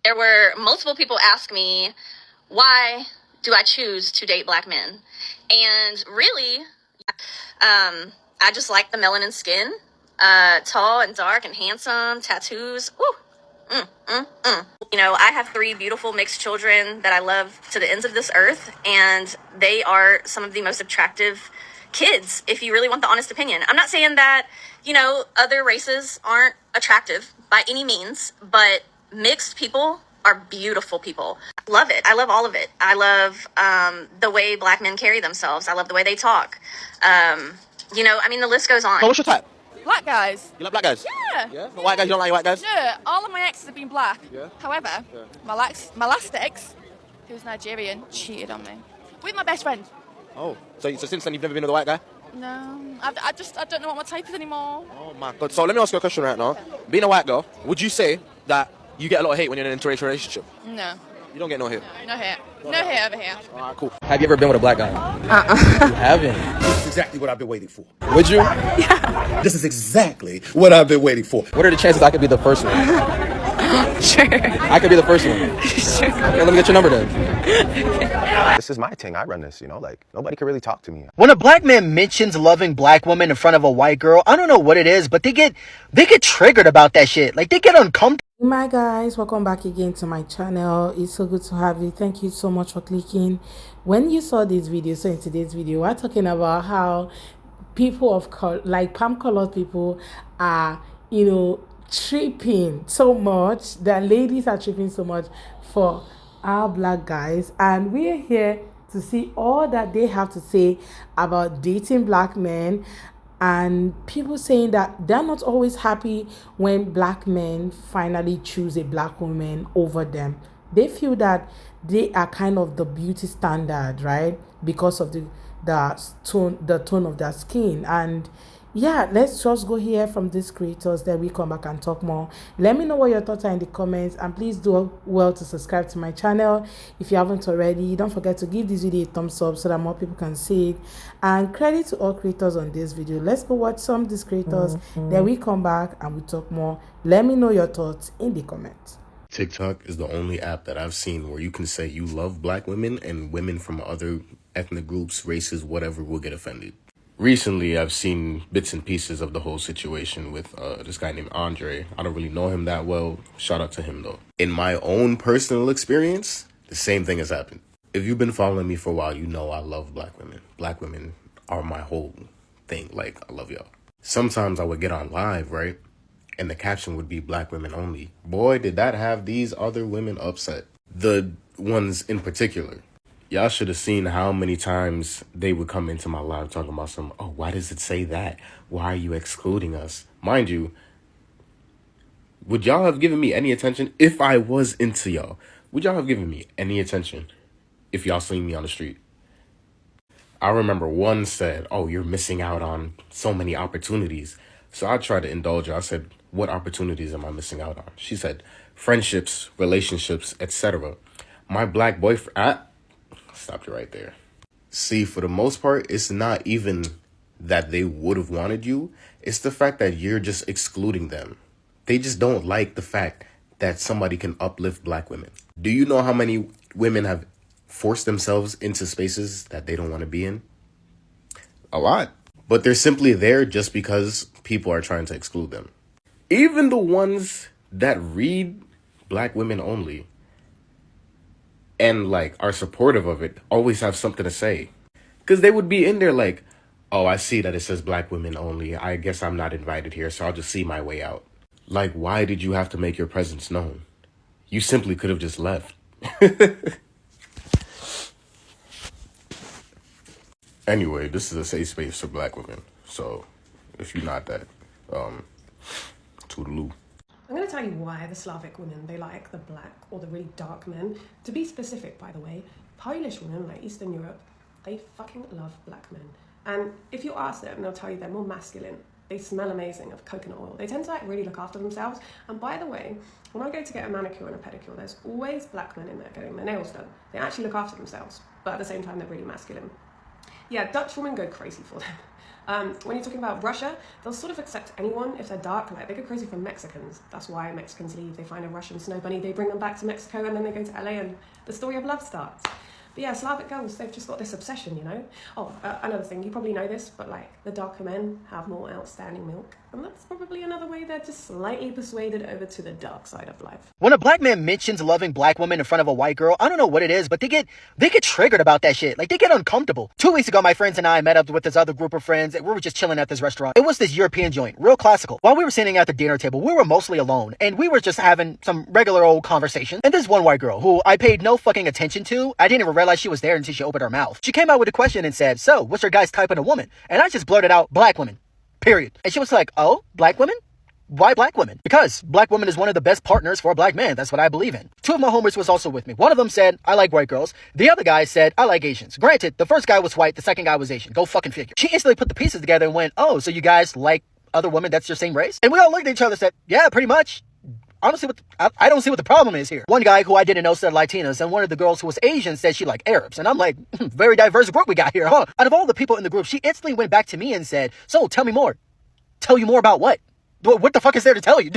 There were multiple people ask me, why do I choose to date black men? And really, I just like the melanin skin, tall and dark and handsome, tattoos. Woo. You know, I have 3 beautiful mixed children that I love to the ends of this earth, and they are some of the most attractive kids, if you really want the honest opinion. I'm not saying that, you know, other races aren't attractive by any means, but mixed people are beautiful people. I love it. I love all of it. I love the way black men carry themselves. I love the way they talk. You know, I mean, the list goes on. So what's your type? Black guys. You like black guys? Yeah. Yeah? But white guys, you don't like white guys? No, all of my exes have been black. Yeah. However, my last ex, who was Nigerian, cheated on me with my best friend. Oh, so since then you've never been with a white guy? No, I don't know what my type is anymore. Oh my god. So let me ask you a question right now. Being a white girl, would you say that you get a lot of hate when you're in an interracial relationship? No. You don't get no hate? No hate. No hate over here. Alright, cool. Have you ever been with a black guy? You haven't? This is exactly what I've been waiting for. Would you? Yeah. This is exactly what I've been waiting for. What are the chances I could be the first one? Sure. I could be the first one. Sure. Okay, let me get your number then. This is my thing. I run this, you know, like nobody can really talk to me. When a black man mentions loving black women in front of a white girl, I don't know what it is, but they get triggered about that shit. Like they get uncomfortable. My guys, welcome back again to my channel. It's so good to have you. Thank you so much for clicking. When you saw this video, so in today's video, we're talking about how people of color, like palm colored people, are, you know, tripping so much. The ladies are tripping so much for our black guys, and we're here to see all that they have to say about dating black men, and people saying that they're not always happy when black men finally choose a black woman over them. They feel that they are kind of the beauty standard, right? Because of the tone of their skin. And yeah, let's just go hear from these creators, then we come back and talk more. Let me know what your thoughts are in the comments, and please do well to subscribe to my channel if you haven't already. Don't forget to give this video a thumbs up so that more people can see it. And credit to all creators on this video. Let's go watch some of these creators, then we come back and we talk more. Let me know your thoughts in the comments. TikTok is the only app that I've seen where you can say you love black women and women from other ethnic groups, races, whatever, will get offended. Recently, I've seen bits and pieces of the whole situation with this guy named Andre. I don't really know him that well. Shout out to him, though. In my own personal experience, the same thing has happened. If you've been following me for a while, you know I love black women. Black women are my whole thing. Like, I love y'all. Sometimes I would get on live, right? And the caption would be black women only. Boy, did that have these other women upset. The ones in particular. Y'all should have seen how many times they would come into my live talking about oh, why does it say that? Why are you excluding us? Mind you, would y'all have given me any attention if I was into y'all? Would y'all have given me any attention if y'all seen me on the street? I remember one said, oh, you're missing out on so many opportunities. So I tried to indulge her. I said, what opportunities am I missing out on? She said, friendships, relationships, etc. My black boyfriend... Stopped you right there. See, for the most part, it's not even that they would have wanted you. It's the fact that you're just excluding them. They just don't like the fact that somebody can uplift black women. Do you know how many women have forced themselves into spaces that they don't want to be in? A lot. But they're simply there just because people are trying to exclude them. Even the ones that read black women only and like are supportive of it always have something to say. Because they would be in there like, oh, I see that it says black women only. I guess I'm not invited here, so I'll just see my way out. Like, why did you have to make your presence known? You simply could have just left. Anyway, this is a safe space for black women. So if you're not that, toodaloo. I'm going to tell you why the Slavic women, they like the black or the really dark men. To be specific, by the way, Polish women, like Eastern Europe, they fucking love black men. And if you ask them, they'll tell you they're more masculine. They smell amazing of coconut oil. They tend to like really look after themselves. And by the way, when I go to get a manicure and a pedicure, there's always black men in there getting their nails done. They actually look after themselves, but at the same time, they're really masculine. Yeah, Dutch women go crazy for them. When you're talking about Russia, they'll sort of accept anyone if they're dark. Like, they go crazy for Mexicans. That's why Mexicans leave. They find a Russian snow bunny, they bring them back to Mexico, and then they go to LA and the story of love starts. But yeah, Slavic girls, they've just got this obsession, you know? Oh, another thing, you probably know this, but like, the darker men have more outstanding milk. And that's probably another way they're just slightly persuaded over to the dark side of life. When a black man mentions loving black women in front of a white girl, I don't know what it is, but they get triggered about that shit. Like, they get uncomfortable. 2 weeks ago, my friends and I met up with this other group of friends. We were just chilling at this restaurant. It was this European joint, real classical. While we were sitting at the dinner table, we were mostly alone, and we were just having some regular old conversation. And this one white girl, who I paid no fucking attention to, I didn't even realize she was there until she opened her mouth. She came out with a question and said, "So, what's your guys' type of a woman?" And I just blurted out, "Black women. Period." And she was like, "Oh, black women? Why black women?" Because black women is one of the best partners for a black man. That's what I believe in. 2 of my homies was also with me. One of them said, "I like white girls." The other guy said, "I like Asians." Granted, the first guy was white, the second guy was Asian. Go fucking figure. She instantly put the pieces together and went, "Oh, so you guys like other women that's your same race?" And we all looked at each other and said, "Yeah, pretty much." Honestly, I don't see what the problem is here. One guy who I didn't know said Latinas, and one of the girls who was Asian said she liked Arabs. And I'm like, very diverse group we got here, huh? Out of all the people in the group, she instantly went back to me and said, "So, tell me more." Tell you more about what? What the fuck is there to tell you?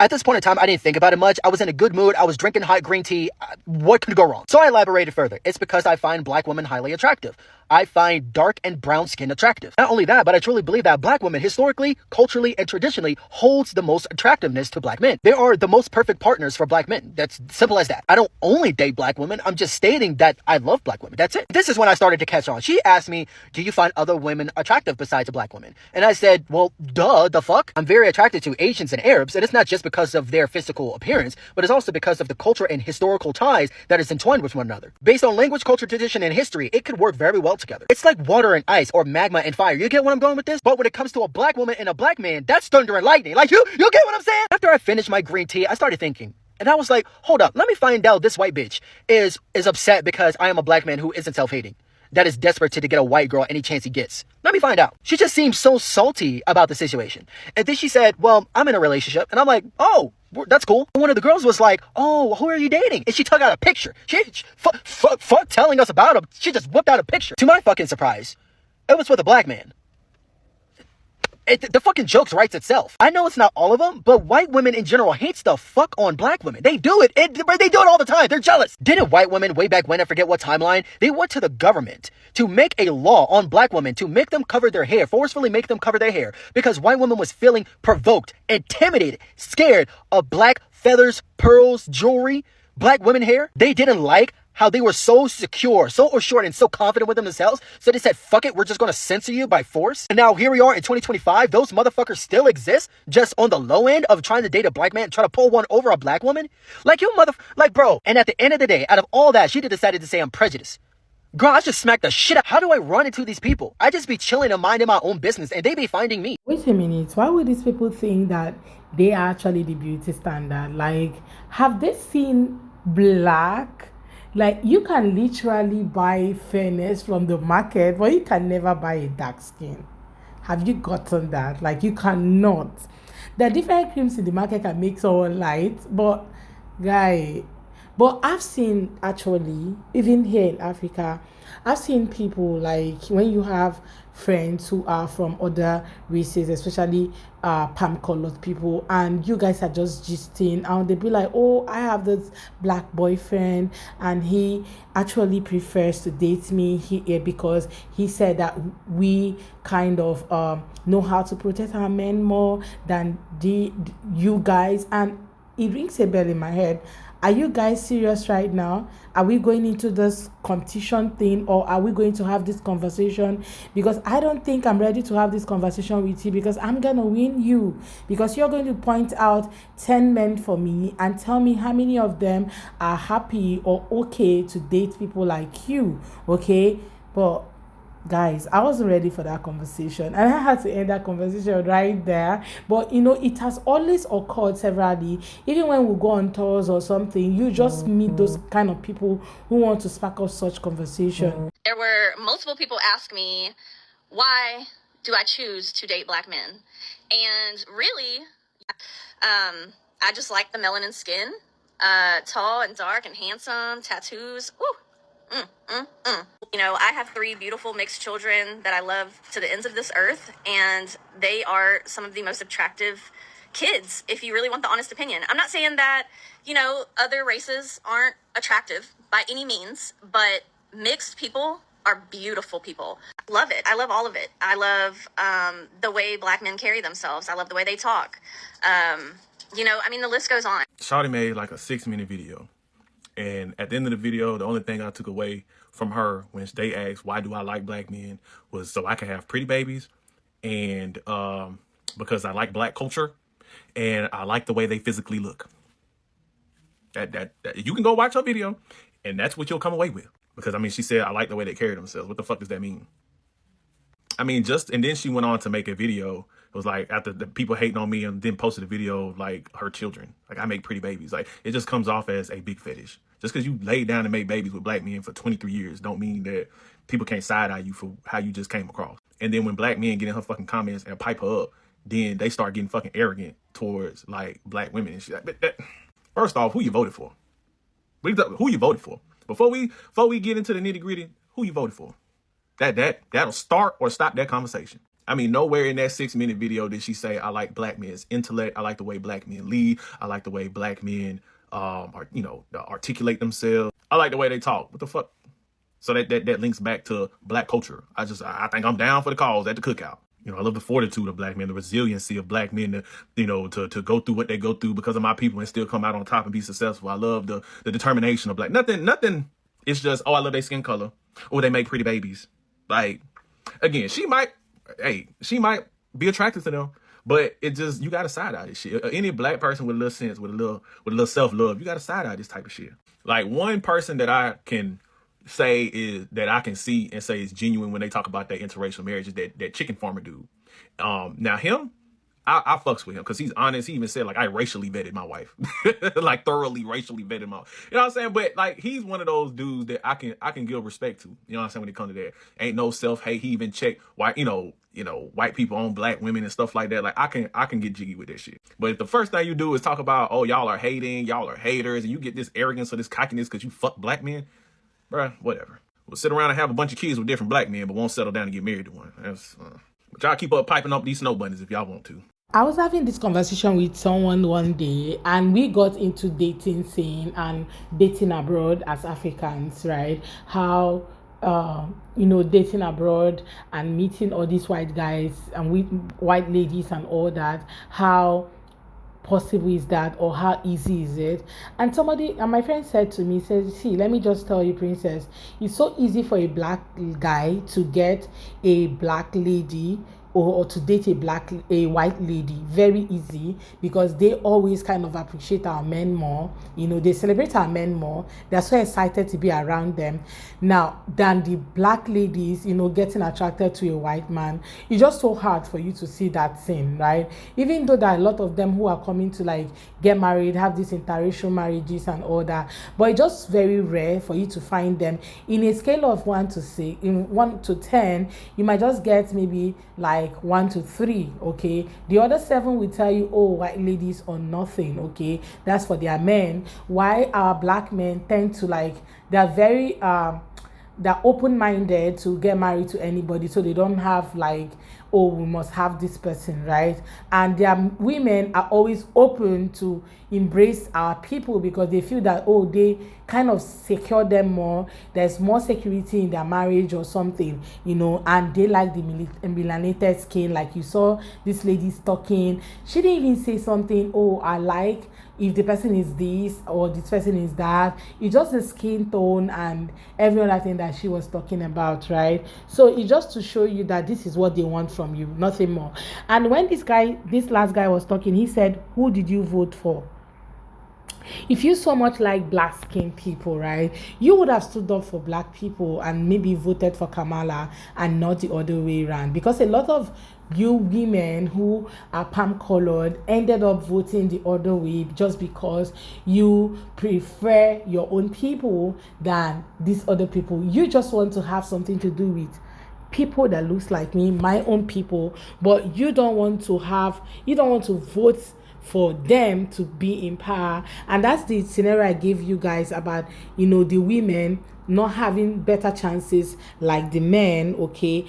At this point in time, I didn't think about it much. I was in a good mood. I was drinking hot green tea. What could go wrong? So I elaborated further. It's because I find black women highly attractive. I find dark and brown skin attractive. Not only that, but I truly believe that black women historically, culturally, and traditionally holds the most attractiveness to black men. They are the most perfect partners for black men. That's simple as that. I don't only date black women. I'm just stating that I love black women. That's it. This is when I started to catch on. She asked me, "Do you find other women attractive besides black women?" And I said, "Well, duh, the fuck? I'm very attracted to Asians and Arabs, and it's not just because of their physical appearance, but it's also because of the culture and historical ties that is entwined with one another. Based on language, culture, tradition, and history, it could work very well together. It's like water and ice, or magma and fire. You get what I'm going with this? But when it comes to a black woman and a black man, that's thunder and lightning. Like, you get what I'm saying?" After I finished my green tea, I started thinking. And I was like, hold up, let me find out this white bitch is upset because I am a black man who isn't self-hating, that is desperate to get a white girl any chance he gets. Let me find out. She just seemed so salty about the situation. And then she said, "Well, I'm in a relationship." And I'm like, "Oh, that's cool." And one of the girls was like, "Oh, who are you dating?" And she took out a picture. Fuck telling us about him. She just whipped out a picture. To my fucking surprise, it was with a black man. The fucking joke writes itself. I know it's not all of them, but white women in general hates the fuck on black women. They do it. They do it all the time. They're jealous. Didn't white women way back when, I forget what timeline, they went to the government to make a law on black women to make them cover their hair, forcefully make them cover their hair, because white women was feeling provoked, intimidated, scared of black feathers, pearls, jewelry, black women hair. They didn't like how they were so secure, so assured, and so confident with themselves. So they said, "Fuck it, we're just gonna censor you by force." And now here we are in 2025. Those motherfuckers still exist, just on the low end of trying to date a black man, try to pull one over a black woman. Like, bro. And at the end of the day, out of all that, she decided to say I'm prejudiced. Girl, I just smacked the shit out. How do I run into these people? I just be chilling and minding my own business, and they be finding me. Wait a minute. Why would these people think that they are actually the beauty standard? Like, have they seen black? Like, you can literally buy fairness from the market, but you can never buy a dark skin. Have you gotten that? Like, you cannot. The different creams in the market can make someone light, but I've seen, actually, even here in Africa, I've seen people, like, when you have friends who are from other races, especially palm colored people, and you guys are just gisting, and they'll be like, "Oh, I have this black boyfriend, and he actually prefers to date me here because he said that we kind of know how to protect our men more than you guys." And it rings a bell in my head. Are you guys serious right now? Are we going into this competition thing, or are we going to have this conversation? Because I don't think I'm ready to have this conversation with you, because I'm going to win you. Because you're going to point out 10 men for me and tell me how many of them are happy or okay to date people like you. Okay? But guys, I wasn't ready for that conversation, and I had to end that conversation right there. But it has always occurred severally. Even when we go on tours or something, you just meet those kind of people who want to spark up such conversation. There were multiple people ask me, why do I choose to date black men? And really, I just like the melanin skin, tall and dark and handsome, tattoos. Woo, You know, I have 3 beautiful mixed children that I love to the ends of this earth, and they are some of the most attractive kids, if you really want the honest opinion. I'm not saying that, you know, other races aren't attractive by any means, but mixed people are beautiful people. I love it. I love all of it. I love the way black men carry themselves. I love the way they talk. You know, I mean, the list goes on. Shawty made like a 6-minute video. And at the end of the video, the only thing I took away from her when they asked, why do I like black men, was so I can have pretty babies, and because I like black culture, and I like the way they physically look. That you can go watch her video, and that's what you'll come away with. Because, I mean, she said, I like the way they carry themselves. What the fuck does that mean? I mean, and then she went on to make a video. It was like, after the people hating on me, and then posted a video of like her children. Like, I make pretty babies. Like, it just comes off as a big fetish. Just because you laid down and made babies with black men for 23 years don't mean that people can't side-eye you for how you just came across. And then when black men get in her fucking comments and pipe her up, then they start getting fucking arrogant towards like black women and shit. First off, who you voted for? Who you voted for? Before we get into the nitty-gritty, who you voted for? That'll start or stop that conversation. I mean, nowhere in that 6-minute video did she say, I like black men's intellect. I like the way black men lead. I like the way black men articulate themselves. I like the way they talk. What the fuck? So that links back to black culture. I think I'm down for the cause at the cookout. You know, I love the fortitude of black men, the resiliency of black men to go through what they go through because of my people and still come out on top and be successful. I love the determination of black. Nothing. It's just, oh, I love their skin color. Or they make pretty babies. Like, again, she might be attracted to them, but it just, you got to side eye this shit. Any black person with a little sense, with a little self-love, you got to side eye this type of shit. Like, one person that I can say is that I can see and say is genuine when they talk about that interracial marriage is that chicken farmer dude. Now him, I fucks with him because he's honest. He even said, like, I racially vetted my wife. Like, thoroughly racially vetted my wife. You know what I'm saying? But, like, he's one of those dudes that I can give respect to. You know what I'm saying? When it comes to that. Ain't no self-hate. He even checked white, white people on black women and stuff like that. Like, I can get jiggy with that shit. But if the first thing you do is talk about, oh, y'all are hating, y'all are haters, and you get this arrogance or this cockiness because you fuck black men, bruh, whatever. We'll sit around and have a bunch of kids with different black men, but won't settle down and get married to one. But y'all keep up piping up these snow bunnies if y'all want to. I was having this conversation with someone one day, and we got into dating scene and dating abroad as Africans, right? How dating abroad and meeting all these white guys and with white ladies and all that, how possible is that, or how easy is it? And my friend said to me, says, see, let me just tell you, princess, it's so easy for a black guy to get a black lady or to date a white lady. Very easy, because they always kind of appreciate our men more. They celebrate our men more. They're so excited to be around them now than the black ladies, getting attracted to a white man. It's just so hard for you to see that thing, right? Even though there are a lot of them who are coming to like get married, have these interracial marriages and all that, but it's just very rare for you to find them. In a scale of 1 to 10, you might just get maybe like 1 to 3, okay? The other 7 will tell you, oh, white ladies or nothing, okay? That's for their men. Why our black men tend to they're very they're open-minded to get married to anybody, so they don't have oh, we must have this person, right? And their women are always open to embrace our people because they feel that, oh, they kind of secure them more. There's more security in their marriage or something, and they like the melanated skin. Like you saw this lady talking. She didn't even say something, oh, I like if the person is this or this person is that. It's just the skin tone and every other thing that she was talking about, right? So it's just to show you that this is what they want from you, nothing more. And when this last guy was talking, he said, who did you vote for? If you so much like black skinned people, right, you would have stood up for black people and maybe voted for Kamala and not the other way around, because a lot of you women who are palm colored ended up voting the other way just because you prefer your own people than these other people. You just want to have something to do with people that looks like me, my own people, but you don't want to vote for them to be in power. And that's the scenario I gave you guys about, you know, the women not having better chances like the men, okay,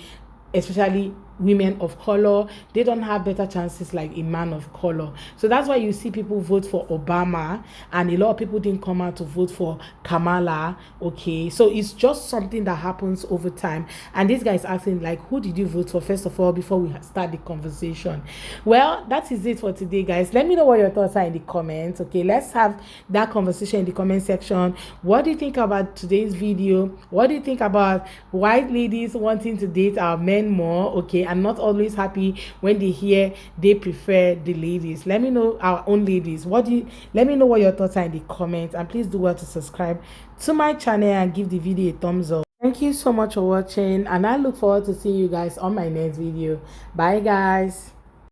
especially women of color. They don't have better chances like a man of color. So that's why you see people vote for Obama, and a lot of people didn't come out to vote for Kamala, okay. So it's just something that happens over time. And this guy is asking, like, who did you vote for first of all before we start the conversation? Well, that is it for today, guys. Let me know what your thoughts are in the comments, okay. Let's have that conversation in the comment section. What do you think about today's video? What do you think about white ladies wanting to date our men more, okay, and not always happy when they hear they prefer the ladies? Let me know, our own ladies, let me know what your thoughts are in the comments, and please do well to subscribe to my channel and give the video a thumbs up. Thank you so much for watching, and I look forward to seeing you guys on my next video. Bye guys.